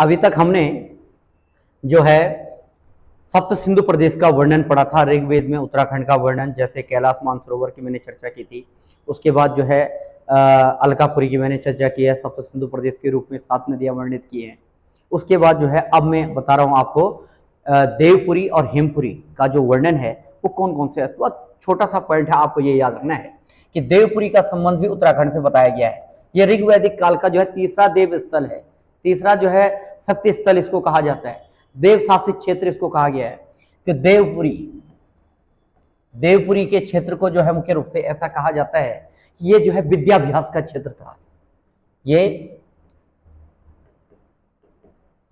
अभी तक हमने जो है सप्त सिंधु प्रदेश का वर्णन पढ़ा था, ऋग्वेद में उत्तराखंड का वर्णन, जैसे कैलाश मानसरोवर की मैंने चर्चा की थी। उसके बाद जो है अलकापुरी की मैंने चर्चा की है, सप्त सिंधु प्रदेश के रूप में 7 नदियां वर्णित की हैं। उसके बाद जो है अब मैं बता रहा हूँ आपको देवपुरी और हेमपुरी का जो वर्णन है वो कौन कौन से है। तो छोटा सा पॉइंट है, आपको ये याद रखना है कि देवपुरी का संबंध भी उत्तराखंड से बताया गया है। ये ऋग्वैदिक काल का जो है तीसरा देव स्थल है, तीसरा जो है शक्ति स्थल इसको कहा जाता है, देव शासित क्षेत्र इसको कहा गया है। कि देवपुरी के क्षेत्र को जो है मुख्य रूप से ऐसा कहा जाता है कि ये जो है विद्याभ्यास का क्षेत्र था। ये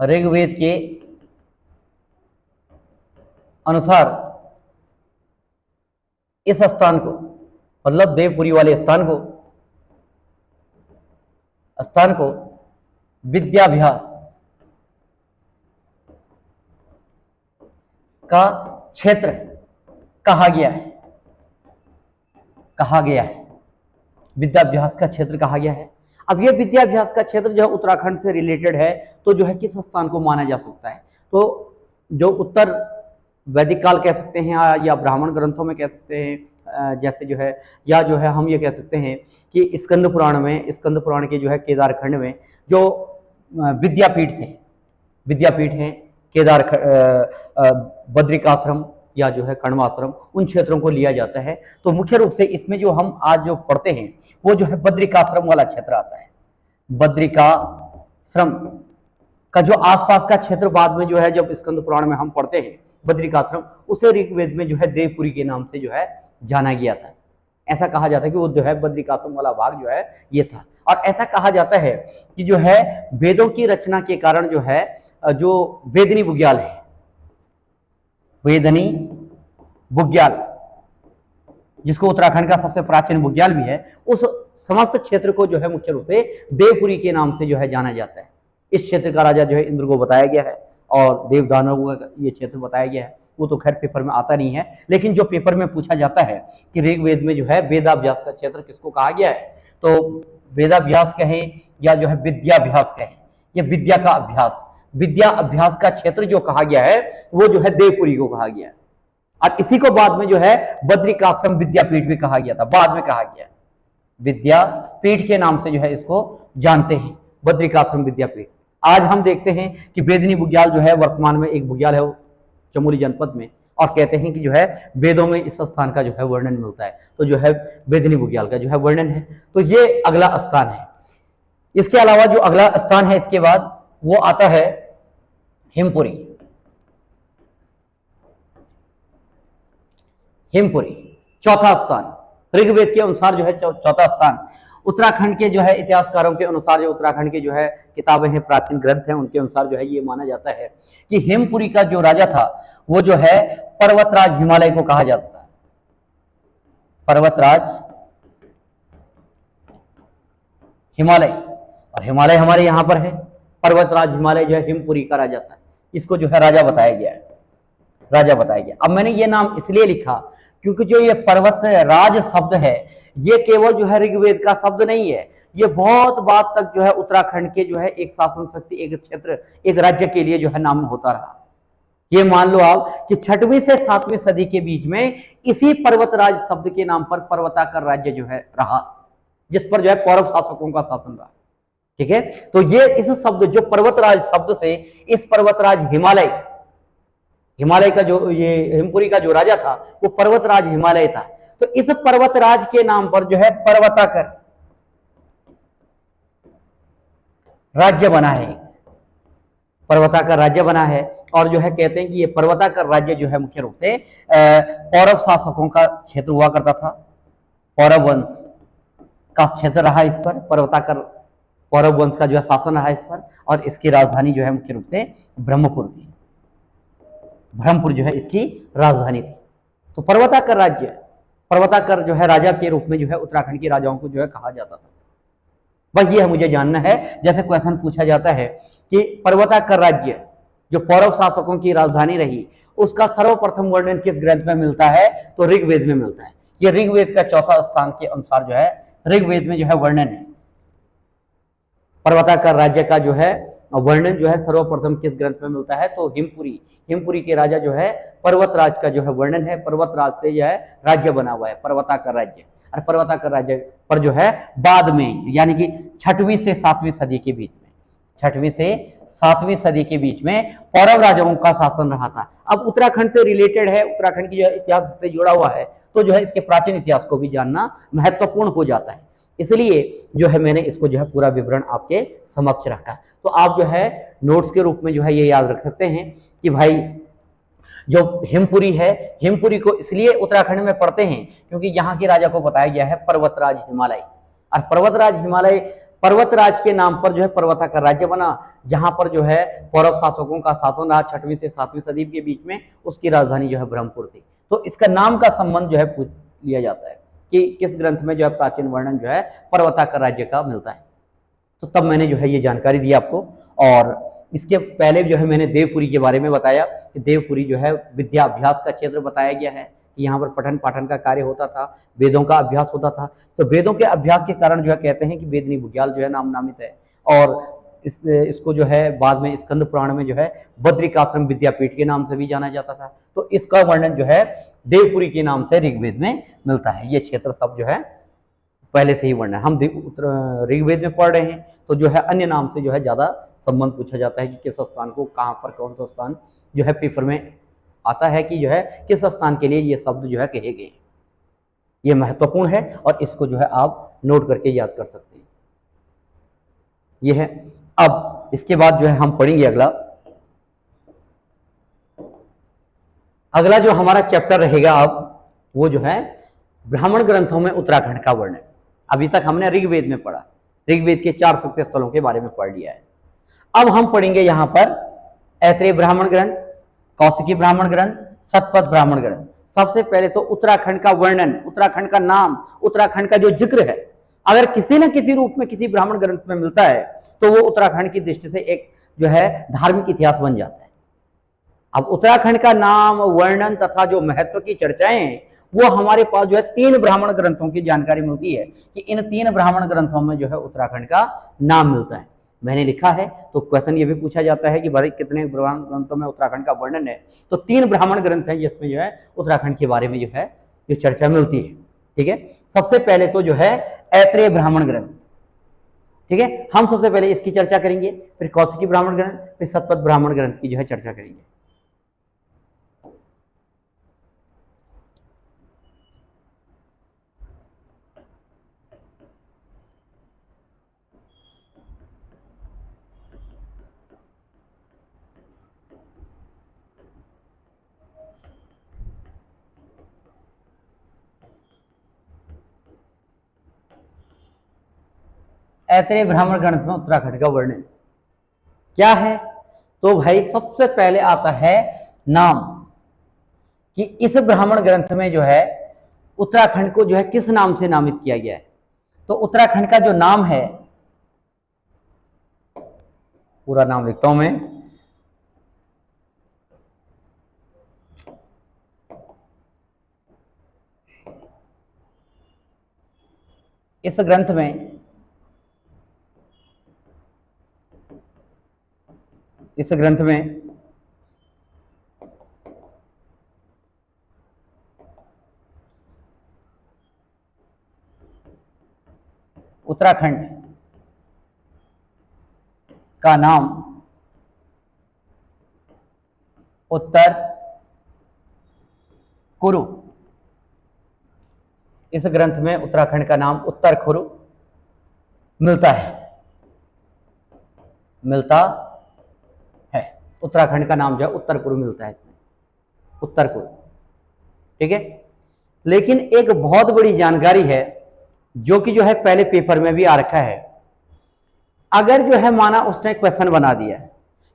ऋग्वेद के अनुसार इस स्थान को, मतलब देवपुरी वाले स्थान को विद्याभ्यास का क्षेत्र कहा गया है, विद्याभ्यास का क्षेत्र कहा गया है। अब ये विद्याभ्यास का क्षेत्र जो है उत्तराखंड से रिलेटेड है, तो जो है किस स्थान को माना जा सकता है? तो जो उत्तर वैदिक काल कह सकते हैं या ब्राह्मण ग्रंथों में कह सकते हैं, जैसे जो है, या जो है हम ये कह सकते हैं कि स्कंद पुराण के जो है केदारखंड में जो विद्यापीठ हैं, केदार बद्रिकाश्रम या जो है कण्वाश्रम, उन क्षेत्रों को लिया जाता है। तो मुख्य रूप से इसमें जो हम आज जो पढ़ते हैं वो जो है बद्रिकाश्रम वाला क्षेत्र आता है। बद्रिकाश्रम का जो आसपास का क्षेत्र बाद में जो है जब स्कंद पुराण में हम पढ़ते हैं बद्रिकाश्रम, उसे ऋग्वेद में जो है देवपुरी के नाम से जो है जाना गया था। ऐसा कहा जाता है कि वो जो है बद्रिकाश्रम वाला भाग जो है ये था। और ऐसा कहा जाता है कि जो है वेदों की रचना के कारण जो है जो वेदनी बुग्याल है, वेदनी बुग्याल जिसको उत्तराखंड का सबसे प्राचीन बुग्याल भी है, उस समस्त क्षेत्र को जो है मुख्य रूप से देवपुरी के नाम से जो है जाना जाता है। इस क्षेत्र का राजा जो है इंद्र को बताया गया है और देव दानवों का ये क्षेत्र बताया गया है। वो तो खैर पेपर में आता नहीं है, लेकिन जो पेपर में पूछा जाता है कि ऋग्वेद में जो है वेदाभ्यास का क्षेत्र किसको कहा गया है, तो वेदाभ्यास कहें या जो है विद्याभ्यास कहें, ये विद्या का अभ्यास, विद्या अभ्यास का क्षेत्र जो कहा गया है वो जो है देवपुरी को कहा गया है। और इसी को बाद में जो है बद्रिकाश्रम विद्यापीठ भी कहा गया था, बाद में कहा गया, विद्यापीठ के नाम से जो है इसको जानते हैं, बद्रिकाश्रम विद्यापीठ। आज हम देखते हैं कि वेदनी बुग्याल जो है वर्तमान में एक बुग्याल है चमोली जनपद में, और कहते हैं कि जो है वेदों में इस स्थान का जो है वर्णन मिलता है, तो जो है वेदनी बुग्याल का जो है वर्णन है। तो ये अगला स्थान है। इसके अलावा जो अगला स्थान है इसके बाद वो आता है हेमपुरी। चौथा स्थान ऋग्वेद के अनुसार जो है चौथा स्थान। उत्तराखंड के जो है इतिहासकारों के अनुसार, जो उत्तराखंड के जो है किताबें हैं, प्राचीन ग्रंथ हैं, उनके अनुसार जो है ये माना जाता है कि हेमपुरी का जो राजा था वो जो है पर्वतराज हिमालय को कहा जाता है। पर्वतराज हिमालय, और हिमालय हमारे यहां पर है। पर्वतराज हिमालय जो है हेमपुरी का राजा था, इसको जो है राजा बताया गया है, अब मैंने ये नाम इसलिए लिखा क्योंकि जो ये पर्वतराज शब्द है ये केवल जो है ऋग्वेद का शब्द नहीं है, ये बहुत बात तक जो है उत्तराखंड के जो है एक शासन शक्ति, एक क्षेत्र, एक राज्य के लिए जो है नाम होता रहा। ये मान लो आप कि 6वीं से 7वीं सदी के बीच में इसी पर्वतराज शब्द के नाम पर पर्वताकर राज्य जो है रहा, जिस पर जो है पौरव शासकों का शासन रहा। ठीक है, तो ये इस शब्द जो पर्वतराज शब्द से इस पर्वतराज हिमालय का जो ये हेमपुरी का जो राजा था वो पर्वतराज हिमालय था। तो इस पर्वतराज के नाम पर जो है पर्वताकर राज्य बना है, पर्वताकर राज्य बना है। और जो है कहते हैं कि ये पर्वताकर राज्य जो है मुख्य रूप से पौरव शासकों का क्षेत्र हुआ करता था, पौरव वंश का क्षेत्र रहा इस पर, पर्वताकर पौरव वंश का जो है शासन रहा इस पर, और इसकी राजधानी जो है मुख्य रूप से ब्रह्मपुर थी, ब्रह्मपुर जो है इसकी राजधानी थी। तो पर्वताकर राज्य, पर्वताकर जो है राजा के रूप में जो है उत्तराखंड के राजाओं को जो है कहा जाता था। बस ये मुझे जानना है, जैसे क्वेश्चन पूछा जाता है कि पर्वताकर राज्य जो पौरव शासकों की राजधानी रही, उसका सर्वप्रथम वर्णन किस ग्रंथ में मिलता है, तो ऋग्वेद में मिलता है। ये ऋग्वेद का चौथा स्थान के अनुसार जो है ऋग्वेद में जो है वर्णन है पर्वताकर राज्य का जो है वर्णन जो है सर्वप्रथम किस ग्रंथ में मिलता है, तो हिमपुरी। हिमपुरी के राजा जो है पर्वतराज का जो है वर्णन है, पर्वतराज से जो है राज्य बना हुआ है, पर्वताकर राज्य। और पर्वताकर राज्य पर जो है बाद में, यानी कि 6वीं से 7वीं सदी के बीच में, 6वीं से 7वीं सदी के बीच में पौरव राजाओं का शासन रहा था। अब उत्तराखंड से रिलेटेड है, उत्तराखंड की जो इतिहास से जुड़ा हुआ है, तो जो है इसके प्राचीन इतिहास को भी जानना महत्वपूर्ण हो जाता है। इसलिए जो है मैंने इसको जो है पूरा विवरण आपके समक्ष रखा। तो आप जो है नोट्स के रूप में जो है ये याद रख सकते हैं कि भाई जो हिमपुरी है, हिमपुरी को इसलिए उत्तराखंड में पढ़ते हैं क्योंकि यहाँ के राजा को बताया गया है पर्वतराज हिमालय। और पर्वतराज हिमालय, पर्वतराज के नाम पर जो है पर्वता का राज्य बना, जहां पर जो है पौरव शासकों का शासन रहा 6वीं से 7वीं सदी के बीच में। उसकी राजधानी जो है ब्रह्मपुर थी। तो इसका नाम का संबंध जो है पूछ लिया जाता है कि किस ग्रंथ में जो है प्राचीन वर्णन जो है पर्वता का राज्य का मिलता है। तो तब मैंने जो है ये जानकारी दी आपको। और इसके पहले जो है मैंने देवपुरी के बारे में बताया कि देवपुरी जो है विद्या अभ्यास का क्षेत्र बताया गया है कि यहाँ पर पठन पाठन का कार्य होता था, वेदों का अभ्यास होता था। तो वेदों के अभ्यास के कारण जो है कहते हैं कि वेदनी बुग्याल जो है नाम नामित है। और इसको जो है बाद में स्कंद पुराण में जो है बद्रिकाश्रम विद्यापीठ के नाम से भी जाना जाता था। तो इसका वर्णन जो है देवपुरी के नाम से ऋग्वेद में मिलता है। ये क्षेत्र सब जो है पहले से ही वर्णन है। हम ऋग्वेद में पढ़ रहे हैं तो जो है अन्य नाम से जो है ज्यादा संबंध पूछा जाता है कि किस स्थान को कहाँ पर कौन सा स्थान जो है पेपर में आता है कि जो है किस स्थान के लिए ये शब्द जो है कहे गए। ये महत्वपूर्ण है और इसको जो है आप नोट करके याद कर सकते हैं। ये है। अब इसके बाद जो है हम पढ़ेंगे अगला जो हमारा चैप्टर रहेगा अब वो जो है ब्राह्मण ग्रंथों में उत्तराखंड का वर्णन। अभी तक हमने ऋग्वेद में पढ़ा, ऋग्वेद के 4 शक्ति स्थलों के बारे में पढ़ लिया है। अब हम पढ़ेंगे यहां पर ऐत्रेय ब्राह्मण ग्रंथ, कौशिकी ब्राह्मण ग्रंथ, शतपथ ब्राह्मण ग्रंथ। सबसे पहले तो उत्तराखंड का वर्णन, उत्तराखंड का नाम, उत्तराखंड का जो जिक्र है, अगर किसी न किसी रूप में किसी ब्राह्मण ग्रंथ में मिलता है तो वो उत्तराखंड की दृष्टि से एक जो है धार्मिक इतिहास बन जाता है। अब उत्तराखंड का नाम, वर्णन तथा जो महत्व की चर्चाएं, वो हमारे पास जो है 3 ब्राह्मण ग्रंथों की जानकारी मिलती है कि इन 3 ब्राह्मण ग्रंथों में जो है उत्तराखंड का नाम मिलता है। मैंने लिखा है तो क्वेश्चन ये भी पूछा जाता है कि भाई कितने ब्राह्मण ग्रंथों में उत्तराखंड का वर्णन है, तो 3 ब्राह्मण ग्रंथ हैं जिसमें जो है उत्तराखंड के बारे में जो है ये चर्चा मिलती है। ठीक है, सबसे पहले तो जो है ऐत्रेय ब्राह्मण ग्रंथ। ठीक है, हम सबसे पहले इसकी चर्चा करेंगे, फिर कौशिकी ब्राह्मण ग्रंथ, फिर शतपथ ब्राह्मण ग्रंथ की जो है चर्चा करेंगे। ऐत्रेय ब्राह्मण ग्रंथ में उत्तराखंड का वर्णन क्या है, तो भाई सबसे पहले आता है नाम कि इस ब्राह्मण ग्रंथ में जो है उत्तराखंड को जो है किस नाम से नामित किया गया है। तो उत्तराखंड का जो नाम है, पूरा नाम लिखता हूं मैं, इस ग्रंथ में उत्तराखंड का नाम उत्तर कुरु, इस ग्रंथ में उत्तराखंड का नाम उत्तर कुरु मिलता है। उत्तराखंड का नाम जो है उत्तर कुरु मिलता है इसमें, उत्तर कुरु। ठीक है, लेकिन एक बहुत बड़ी जानकारी है जो कि जो है पहले पेपर में भी आ रखा है। अगर जो है माना उसने क्वेश्चन बना दिया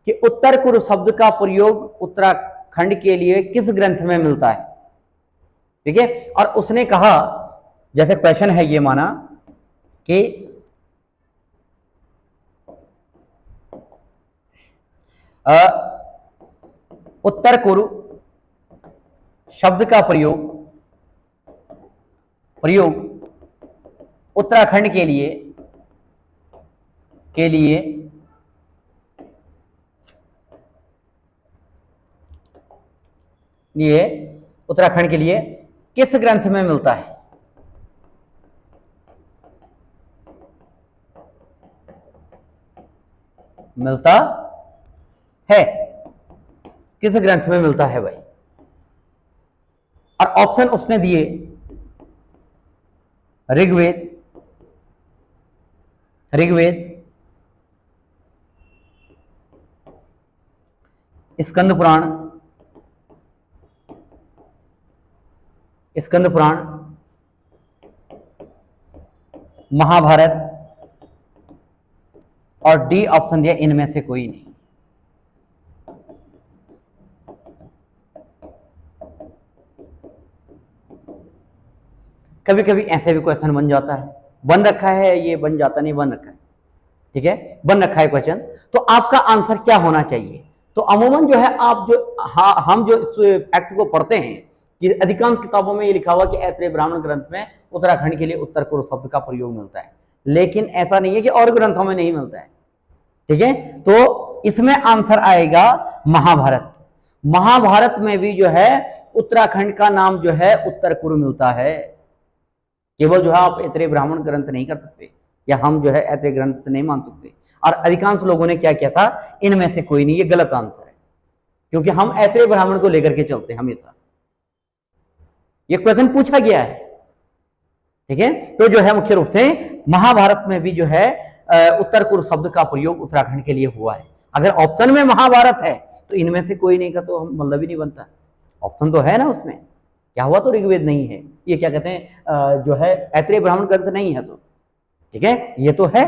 कि उत्तर कुरु शब्द का प्रयोग उत्तराखंड के लिए किस ग्रंथ में मिलता है, ठीक है, और उसने कहा, जैसे क्वेश्चन है ये माना कि उत्तर कुरु शब्द का प्रयोग उत्तराखंड के लिए ये उत्तराखंड के लिए किस ग्रंथ में मिलता है? मिलता है, किस ग्रंथ में मिलता है भाई? और ऑप्शन उसने दिए ऋग्वेद, ऋग्वेद, स्कंद पुराण, स्कंद पुराण, महाभारत, और डी ऑप्शन दिया इनमें से कोई नहीं। कभी कभी ऐसे भी क्वेश्चन बन जाता है, बन रखा है, ये बन जाता नहीं, बन रखा है, ठीक है, बन रखा है क्वेश्चन, तो आपका आंसर क्या होना चाहिए? तो अमूमन जो है आप जो हम जो इस फैक्ट को पढ़ते हैं कि अधिकांश किताबों में ये लिखा हुआ कि ऐत्रेय ब्राह्मण ग्रंथ में उत्तराखंड के लिए उत्तर कुरु शब्द का प्रयोग मिलता है, लेकिन ऐसा नहीं है कि और ग्रंथों में नहीं मिलता है, ठीक है। तो इसमें आंसर आएगा महाभारत। महाभारत में भी जो है उत्तराखंड का नाम जो है उत्तर कुरु मिलता है। केवल जो है आप ऐत्रेय ब्राह्मण ग्रंथ नहीं कर सकते, या हम जो है ऐत्रेय ग्रंथ नहीं मान सकते। और अधिकांश लोगों ने क्या किया था, इनमें से कोई नहीं, ये गलत आंसर है, क्योंकि हम ऐत्रेय ब्राह्मण को लेकर के चलते हैं हमेशा। ये क्वेश्चन पूछा गया है, ठीक है। तो जो है मुख्य रूप से महाभारत में भी जो है उत्तर कुरु शब्द का प्रयोग उत्तराखंड के लिए हुआ है। अगर ऑप्शन में महाभारत है तो इनमें से कोई नहीं का तो मतलब ही नहीं बनता। ऑप्शन तो है ना उसमें, क्या हुआ तो ऋग्वेद नहीं है, ये क्या कहते हैं जो है ऐत्रेय ब्राह्मण ग्रंथ नहीं है, तो ठीक है, ये तो है।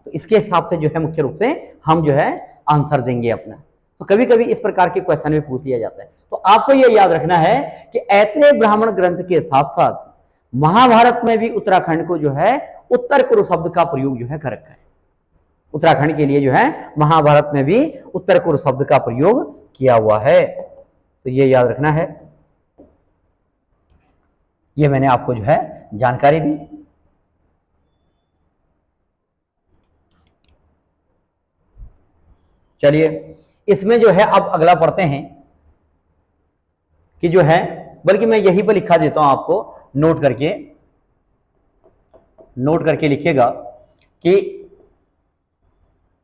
तो इसके हिसाब से जो है मुख्य रूप से हम जो है आंसर देंगे अपना। तो कभी कभी इस प्रकार के क्वेश्चन भी पूछ लिया जाता है। तो आपको यह याद रखना है कि ऐत्रेय ब्राह्मण ग्रंथ के साथ साथ महाभारत में भी उत्तराखंड को जो है उत्तर कुरु शब्द का प्रयोग जो है कर रखा है। उत्तराखंड के लिए जो है महाभारत में भी उत्तर कुरु शब्द का प्रयोग किया हुआ है, तो ये याद रखना है। ये मैंने आपको जो है जानकारी दी। चलिए इसमें जो है अब अगला पढ़ते हैं कि जो है, बल्कि मैं यहीं पर लिखा देता हूं आपको, नोट करके लिखिएगा कि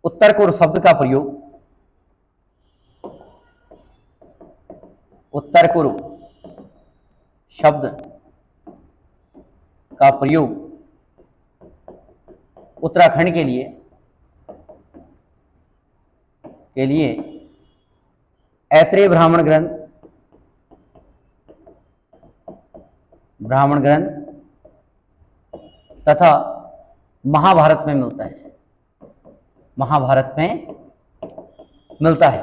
उत्तर कुरु शब्द का प्रयोग, उत्तर कुरु शब्द का प्रयोग उत्तराखंड के लिए ऐत्रेय ब्राह्मण ग्रंथ तथा महाभारत में मिलता है, महाभारत में मिलता है।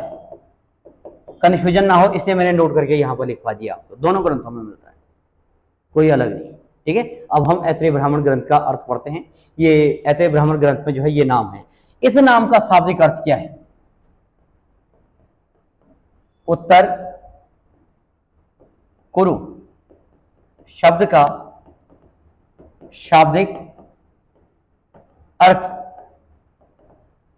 कंफ्यूजन ना हो इसलिए मैंने नोट करके यहां पर लिखवा दिया आपको, दोनों ग्रंथों में मिलता है, कोई अलग नहीं, ठीक है। अब हम ऐत्रेय ब्राह्मण ग्रंथ का अर्थ पढ़ते हैं। ये ऐत्रेय ब्राह्मण ग्रंथ में जो है ये नाम है, इस नाम का शाब्दिक अर्थ क्या है? उत्तर कुरु शब्द का शाब्दिक अर्थ,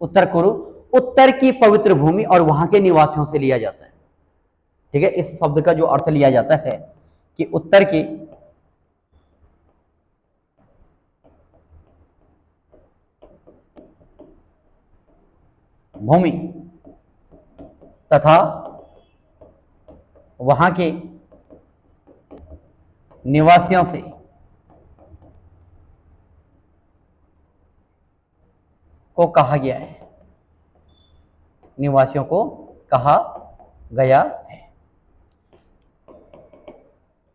उत्तर कुरु उत्तर की पवित्र भूमि और वहां के निवासियों से लिया जाता है, ठीक है। इस शब्द का जो अर्थ लिया जाता है कि उत्तर की भूमि तथा वहां के निवासियों से को कहा गया है, निवासियों को कहा गया है।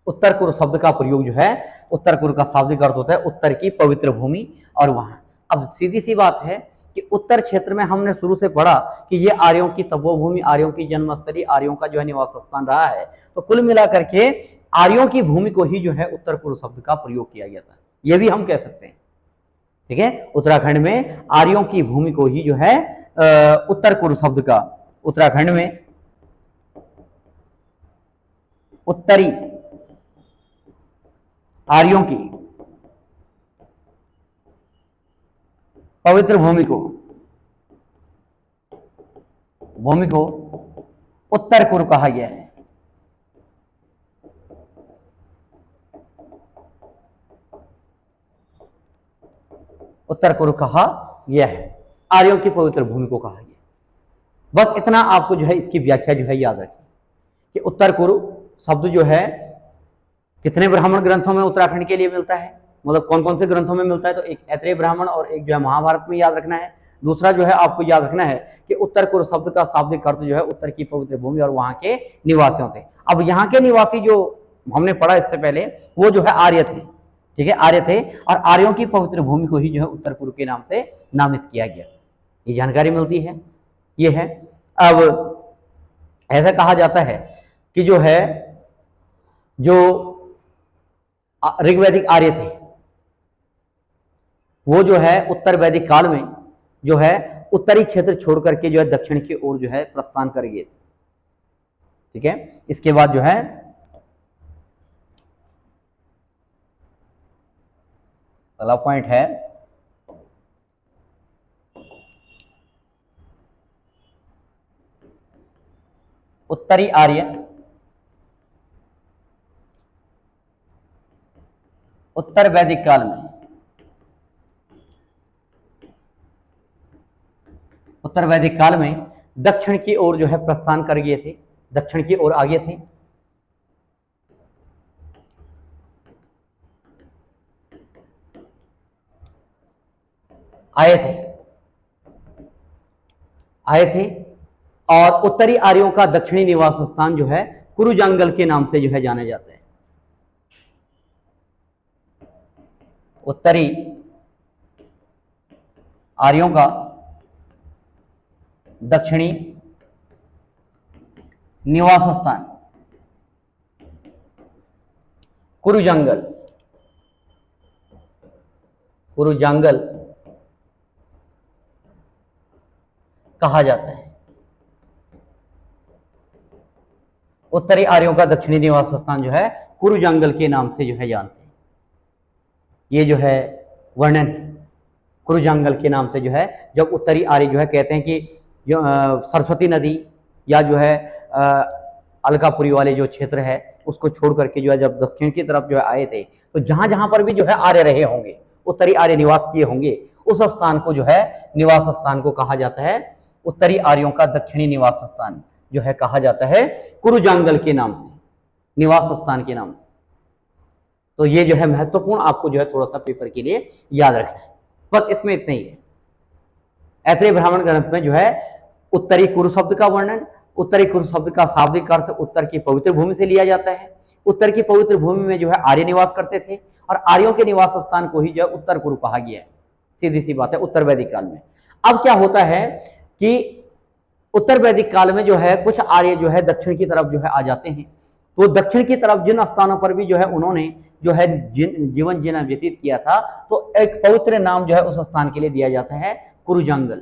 उत्तर कुरु शब्द का प्रयोग जो है, उत्तर कुरु का शाब्दिक अर्थ होता है उत्तर की पवित्र भूमि और वहां। अब सीधी सी बात है कि उत्तर क्षेत्र में हमने शुरू से पढ़ा कि ये आर्यों की तपोभूमि, आर्यों की जन्मस्थली, आर्यों का जो है निवास स्थान रहा है। तो कुल मिलाकर के आर्यों की भूमि को ही जो है उत्तर कुरु शब्द का प्रयोग किया गया था, यह भी हम कह सकते हैं, ठीक है। उत्तराखंड में आर्यों की भूमि को ही जो है उत्तर कुरु शब्द का, उत्तराखंड में उत्तरी आर्यों की पवित्र भूमि को उत्तर कुरु कहा गया है। उत्तर कुरु कहा गया है, आर्यों की पवित्र भूमि को कहा गया। बस इतना आपको जो है इसकी व्याख्या जो है याद रखिए कि उत्तर कुरु शब्द जो है कितने ब्राह्मण ग्रंथों में उत्तराखंड के लिए मिलता है, मतलब कौन कौन से ग्रंथों में मिलता है, तो एक ऐत्रेय ब्राह्मण और एक जो है महाभारत में याद रखना है। दूसरा जो है आपको याद रखना है कि उत्तर कुरु शब्द का शाब्दिक अर्थ जो है उत्तर की पवित्र भूमि और वहां के निवासियों से। अब यहाँ के निवासी जो हमने पढ़ा इससे पहले वो जो है आर्य थे, ठीक है, आर्य थे, और आर्यों की पवित्र भूमि को ही जो है उत्तर कुरु के नाम से नामित किया गया। ये जानकारी मिलती है, ये है। अब ऐसा कहा जाता है कि जो है जो ऋग्वैदिक आर्य थे वो जो है उत्तर वैदिक काल में जो है उत्तरी क्षेत्र छोड़ करके जो है दक्षिण की ओर जो है प्रस्थान कर गए, ठीक है। इसके बाद जो है अगला पॉइंट है उत्तरी आर्य उत्तर वैदिक काल में, उत्तर वैदिक काल में दक्षिण की ओर जो है प्रस्थान कर गए थे, दक्षिण की ओर आगे थे। आए थे और उत्तरी आर्यों का दक्षिणी निवास स्थान जो है कुरुजांगल के नाम से जो है जाना जाता है। उत्तरी आर्यों का दक्षिणी निवास स्थान कुरुजांगल, कुरुजांगल कहा जाता है। उत्तरी आर्यों का दक्षिणी निवास स्थान जो है कुरुजांगल के नाम से जो है जानते हैं। ये जो है वर्णन कुरुजांगल के नाम से जो है, जब उत्तरी आर्य जो है कहते हैं कि जो सरस्वती नदी या जो है अलकापुरी वाले जो क्षेत्र है उसको छोड़ करके जो है जब दक्षिण की तरफ जो है आए थे, तो जहां जहां पर भी जो है आर्य रहे होंगे, उत्तरी आर्य निवास किए होंगे, उस स्थान को जो है निवास स्थान को कहा जाता है, उत्तरी आर्यों का दक्षिणी निवास स्थान जो है कहा जाता है कुरुजांगल के नाम से, निवास स्थान के नाम से। तो ये जो है महत्वपूर्ण आपको जो है थोड़ा सा पेपर के लिए याद रखना है। बस इसमें इतना ही है। ऐत्रेय ब्राह्मण ग्रंथ में जो है उत्तरी कुरु शब्द का वर्णन, उत्तरी कुरु शब्द का शाब्दिक अर्थ उत्तर की पवित्र भूमि से लिया जाता है। उत्तर की पवित्र भूमि में जो है आर्य निवास करते थे और आर्यों के निवास स्थान को ही जो है उत्तर कुरु कहा गया है। सीधी सी बात है, उत्तर वैदिक काल में। अब क्या होता है कि उत्तर वैदिक काल में जो है कुछ आर्य जो है दक्षिण की तरफ जो है आ जाते हैं, तो दक्षिण की तरफ जिन स्थानों पर भी जो है उन्होंने जो है जीवन जीना व्यतीत किया था, तो एक पवित्र नाम जो है उस स्थान के लिए दिया जाता है कुरुजांगल।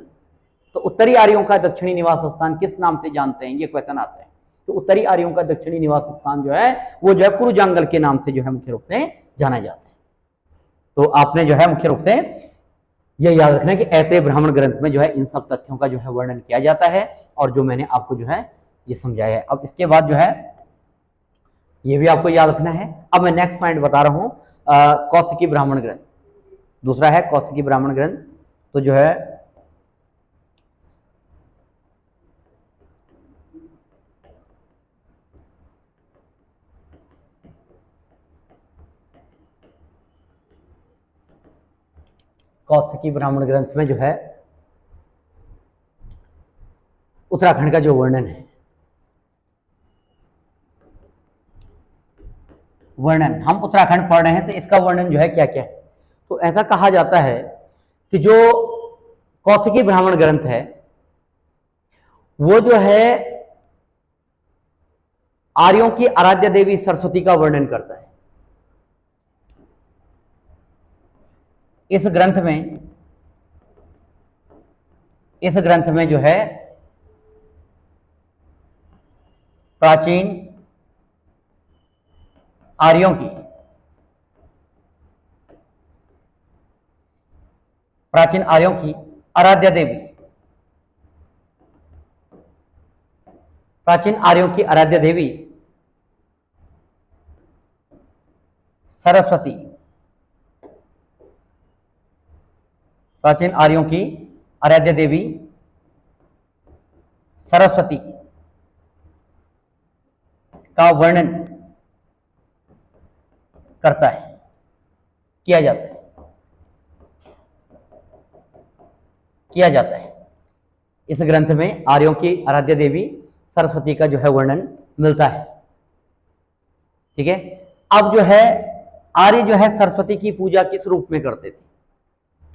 तो उत्तरी आर्यों का दक्षिणी निवास स्थान किस नाम से जानते हैं, ये क्वेश्चन आता है। तो उत्तरी आर्यों का दक्षिणी निवास स्थान जो है वो जो है कुरुजांगल के नाम से जो है मुख्य रूप से जाना जाता है। तो आपने जो है मुख्य रूप से यह याद रखना है कि ऐत्रेय ब्राह्मण ग्रंथ में जो है इन सब तथ्यों का जो है वर्णन किया जाता है और जो मैंने आपको जो है ये समझाया है। अब इसके बाद जो है ये भी आपको याद रखना है। अब मैं नेक्स्ट पॉइंट बता रहा हूं, कौशिकी ब्राह्मण ग्रंथ। दूसरा है कौशिकी ब्राह्मण ग्रंथ। तो जो है कौशिकी ब्राह्मण ग्रंथ में जो है उत्तराखंड का जो वर्णन है, वर्णन हम उत्तराखंड पढ़ रहे हैं तो इसका वर्णन जो है क्या क्या है। तो ऐसा कहा जाता है कि जो कौशिकी ब्राह्मण ग्रंथ है वो जो है आर्यों की आराध्य देवी सरस्वती का वर्णन करता है। इस ग्रंथ में जो है प्राचीन आर्यों की आराध्य देवी, प्राचीन आर्यों की आराध्य देवी सरस्वती प्राचीन आर्यों की आराध्य देवी सरस्वती का वर्णन करता है, किया जाता है, इस ग्रंथ में आर्यों की आराध्य देवी सरस्वती का जो है वर्णन मिलता है। ठीक है, अब जो है आर्य जो है सरस्वती की पूजा किस रूप में करते थे?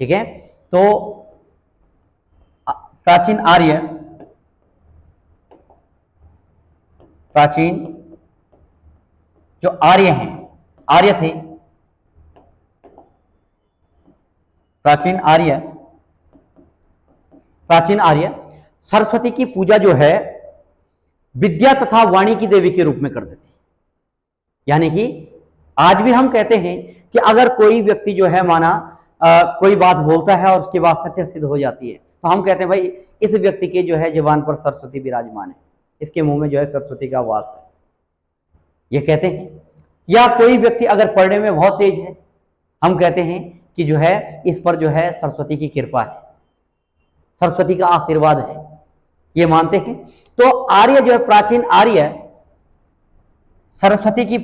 ठीक है, तो प्राचीन जो आर्य हैं, आर्य थे, प्राचीन आर्य सरस्वती की पूजा जो है विद्या तथा वाणी की देवी के रूप में करते थे। यानी कि आज भी हम कहते हैं कि अगर कोई व्यक्ति जो है माना कोई बात बोलता है और उसके बाद सत्य सिद्ध हो जाती है, तो हम कहते हैं भाई इस व्यक्ति के जो है जुबान पर सरस्वती विराजमान है, इसके मुंह में जो है सरस्वती का वास है, ये कहते हैं। या कोई व्यक्ति अगर पढ़ने में बहुत तेज है, हम कहते हैं कि जो है इस पर जो है सरस्वती की कृपा है, सरस्वती का आशीर्वाद है, ये मानते हैं। तो आर्य जो है, प्राचीन आर्य सरस्वती की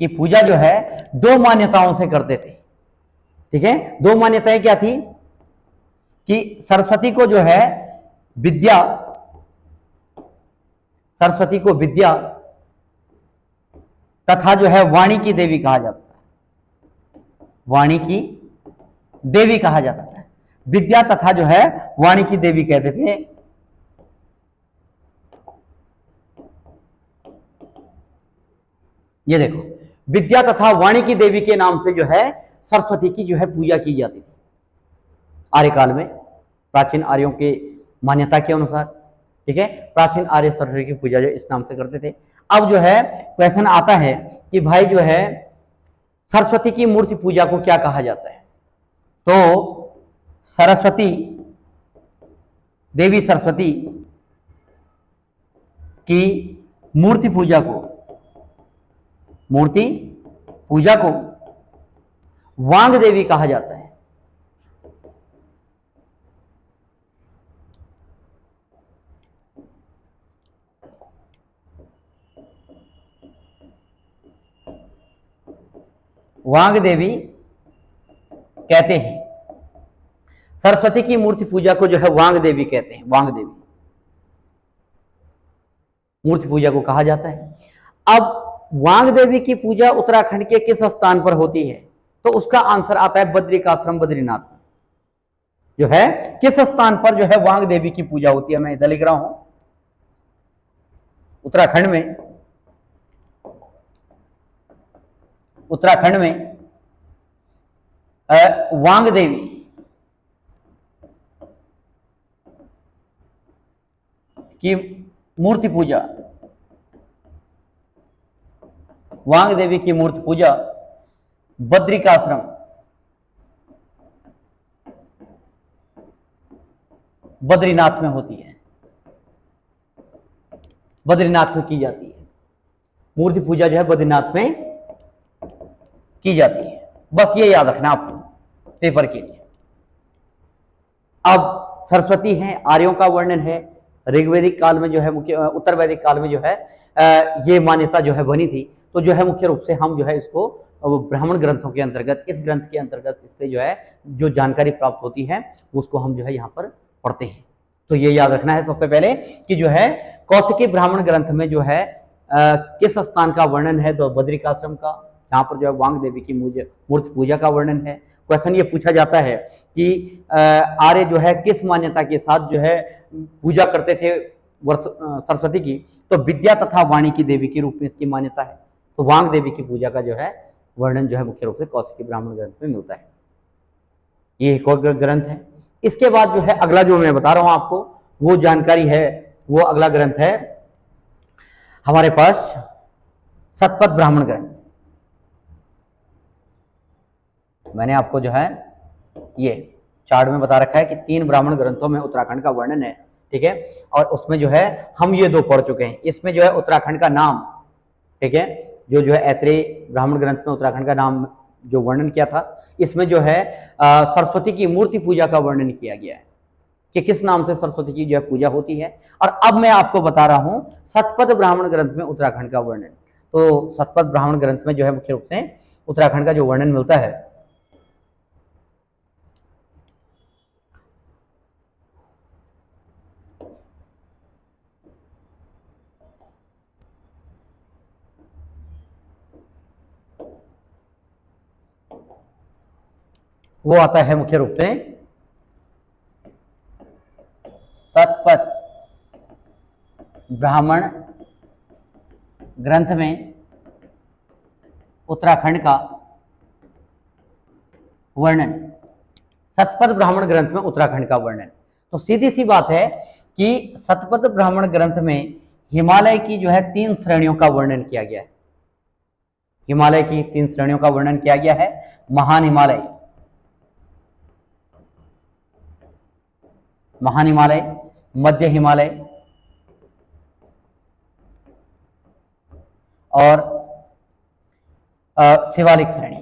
पूजा जो है दो मान्यताओं से करते थे। ठीक है, दो मान्यताएं क्या थी कि सरस्वती को विद्या तथा जो है वाणी की देवी कहा जाता है, वाणी की देवी कहा जाता है, विद्या तथा जो है वाणी की देवी कहते थे। ये देखो, विद्या तथा वाणी की देवी के नाम से जो है सरस्वती की जो है पूजा की जाती थी आर्यकाल में, प्राचीन आर्यों के मान्यता के अनुसार। ठीक है, प्राचीन आर्य सरस्वती की पूजा जो इस नाम से करते थे। अब जो है क्वेश्चन आता है कि भाई जो है सरस्वती की मूर्ति पूजा को क्या कहा जाता है? तो देवी सरस्वती की मूर्ति पूजा को वांग देवी कहा जाता है। वांग देवी कहते हैं, सरस्वती की मूर्ति पूजा को जो है वांग देवी कहते हैं, वांग देवी मूर्ति पूजा को कहा जाता है। अब वांग देवी की पूजा उत्तराखंड के किस स्थान पर होती है? तो उसका आंसर आता है बद्रिकाश्रम, बद्रीनाथ में जो है किस स्थान पर जो है वांग देवी की पूजा होती है। मैं इधर लिख रहा हूं, उत्तराखंड में वांग देवी की मूर्ति पूजा, वांग देवी की मूर्ति पूजा बद्रिकाश्रम, बद्रीनाथ में होती है, बद्रीनाथ में की जाती है मूर्ति पूजा जो है, बद्रीनाथ में की जाती है। बस ये याद रखना आपको पेपर के लिए। अब सरस्वती है, आर्यों का वर्णन है, ऋग्वैदिक काल में जो है उत्तर वैदिक काल में जो है ये मान्यता जो है बनी थी। तो जो है मुख्य रूप से हम जो है इसको ब्राह्मण ग्रंथों के अंतर्गत, इस ग्रंथ के अंतर्गत इससे जो है जो जानकारी प्राप्त होती है उसको हम जो है यहाँ पर पढ़ते हैं। तो ये याद रखना है सबसे पहले कि जो है कौशिकी ब्राह्मण ग्रंथ में जो है किस स्थान का वर्णन है, तो बद्रिकाश्रम का, जहाँ पर जो है वांग देवी की मूर्ति पूजा का वर्णन है। क्वेश्चन ये पूछा जाता है कि आर्य जो है किस मान्यता के साथ जो है पूजा करते थे सरस्वती की? तो विद्या तथा वाणी की देवी के रूप में इसकी मान्यता है। तो वांग देवी की पूजा का जो है वर्णन जो है मुख्य रूप से कौशिकी ब्राह्मण ग्रंथ में मिलता है। ये एक और ग्रंथ है। इसके बाद जो है अगला जो मैं बता रहा हूं आपको वो जानकारी है, वो अगला ग्रंथ है हमारे पास शतपथ ब्राह्मण ग्रंथ। मैंने आपको जो है ये चार्ट में बता रखा है कि 3 ब्राह्मण ग्रंथों में उत्तराखंड का वर्णन है। ठीक है, और उसमें जो है हम ये 2 पढ़ चुके हैं। इसमें जो है उत्तराखंड का नाम, ठीक है, जो है ऐत्रेय ब्राह्मण ग्रंथ में उत्तराखंड का नाम जो वर्णन किया था, इसमें जो है सरस्वती की मूर्ति पूजा का वर्णन किया गया है कि किस नाम से सरस्वती की जो है पूजा होती है। और अब मैं आपको बता रहा हूं शतपथ ब्राह्मण ग्रंथ में उत्तराखंड का वर्णन। तो शतपथ ब्राह्मण ग्रंथ में जो है मुख्य रूप से उत्तराखंड का जो वर्णन मिलता है, वो आता है मुख्य रूप से शतपथ ब्राह्मण ग्रंथ में उत्तराखंड का वर्णन। शतपथ ब्राह्मण ग्रंथ में उत्तराखंड का वर्णन। तो सीधी सी बात है कि शतपथ ब्राह्मण ग्रंथ में हिमालय की जो है 3 श्रेणियों का वर्णन किया गया है। हिमालय की 3 श्रेणियों का वर्णन किया गया है। महान हिमालय, महान हिमालय, मध्य हिमालय और शिवालिक श्रेणी।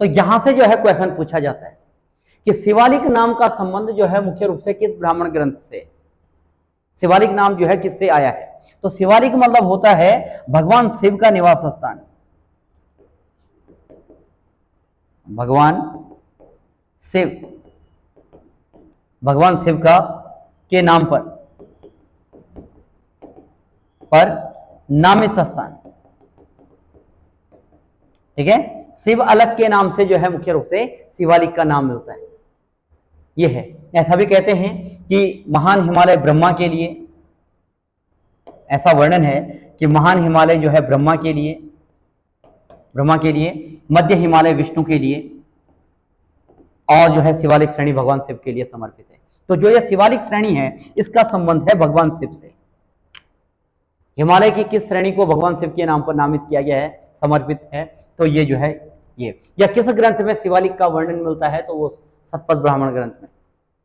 तो यहां से जो है क्वेश्चन पूछा जाता है कि शिवालिक नाम का संबंध जो है मुख्य रूप से किस ब्राह्मण ग्रंथ से, शिवालिक नाम जो है किससे आया है। तो शिवालिक मतलब होता है भगवान शिव का निवास स्थान। भगवान शिव, भगवान शिव का के नाम पर नामित स्थान। ठीक है, शिव अलग के नाम से जो है मुख्य रूप से शिवालिक का नाम मिलता है। यह है, ऐसा भी कहते हैं कि महान हिमालय ब्रह्मा के लिए, ऐसा वर्णन है कि महान हिमालय जो है ब्रह्मा के लिए, मध्य हिमालय विष्णु के लिए और जो है शिवालिक श्रेणी भगवान शिव के लिए समर्पित है। तो जो यह शिवालिक श्रेणी है इसका संबंध है भगवान शिव से। हिमालय की किस श्रेणी को भगवान शिव के नाम पर नामित किया गया है, समर्पित है, तो ये जो है ये, या किस ग्रंथ में शिवालिक का वर्णन मिलता है, तो वो शतपथ ब्राह्मण ग्रंथ में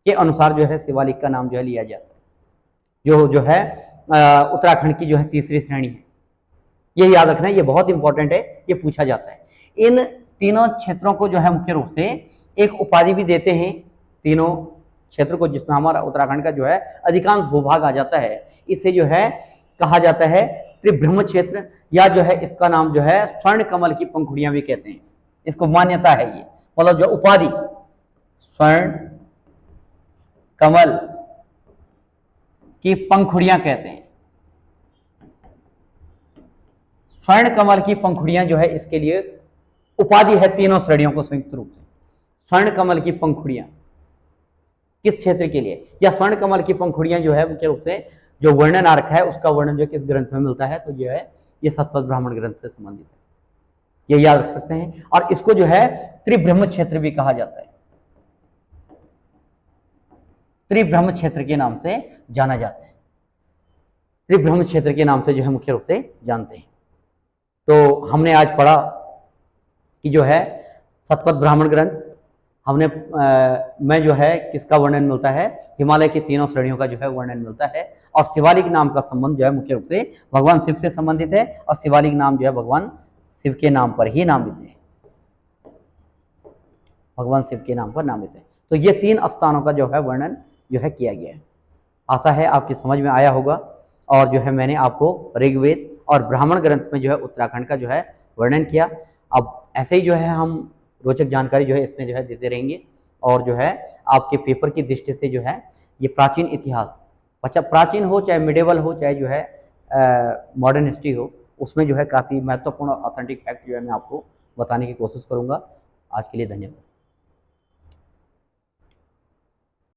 के अनुसार जो है शिवालिक का नाम जो है लिया जाता है। जो है उत्तराखंड की जो है 3री श्रेणी है। ये याद रखना, ये बहुत इंपॉर्टेंट है, ये पूछा जाता है। इन तीनों क्षेत्रों को जो है मुख्य रूप से एक उपाधि भी देते हैं, तीनों क्षेत्र को, जिसमें हमारा उत्तराखंड का जो है अधिकांश भूभाग आ जाता है। इसे जो है कहा जाता है त्रिभ्रम क्षेत्र, या जो है इसका नाम जो है स्वर्ण कमल की पंखुड़ियां भी कहते हैं। इसको मान्यता है, ये मतलब जो उपाधि स्वर्ण कमल की पंखुड़ियां कहते हैं। स्वर्ण कमल की पंखुड़ियां जो है इसके लिए उपाधि है तीनों श्रेणियों को संयुक्त रूप से। स्वर्ण कमल की पंखुड़ियां किस क्षेत्र के लिए, या स्वर्ण कमल की पंखुड़ियां जो है मुख्य रूप से जो वर्णन आ रखा है उसका वर्णन जो किस ग्रंथ में मिलता है, तो जो है ये शतपथ ब्राह्मण ग्रंथ से संबंधित है। ये याद रख सकते हैं। और इसको जो है त्रिभ्रम क्षेत्र भी कहा जाता है, त्रिभ्रम क्षेत्र के नाम से जाना जाता है। त्रिभ्रम क्षेत्र के नाम से जो है मुख्य रूप से जानते हैं। तो हमने आज पढ़ा कि जो है शतपथ ब्राह्मण ग्रंथ हमने में जो है किसका वर्णन मिलता है, हिमालय की तीनों श्रेणियों का जो है वर्णन मिलता है। और शिवालिक नाम का संबंध जो है मुख्य रूप से भगवान शिव से संबंधित है, और शिवालिक नाम जो है भगवान शिव के नाम पर ही नामित है, भगवान शिव के नाम पर नामित है। तो ये 3 स्थानों का जो है वर्णन जो है किया गया है। आशा है आपकी समझ में आया होगा। और जो है मैंने आपको ऋग्वेद और ब्राह्मण ग्रंथ में जो है उत्तराखंड का जो है वर्णन किया। अब ऐसे ही जो है हम रोचक जानकारी जो है इसमें जो है देते रहेंगे। और जो है आपके पेपर की दृष्टि से जो है ये प्राचीन इतिहास, अच्छा प्राचीन हो चाहे मिडेवल हो चाहे जो है मॉडर्न हिस्ट्री हो, उसमें जो है काफ़ी महत्वपूर्ण ऑथेंटिक फैक्ट जो है मैं आपको बताने की कोशिश करूँगा। आज के लिए धन्यवाद।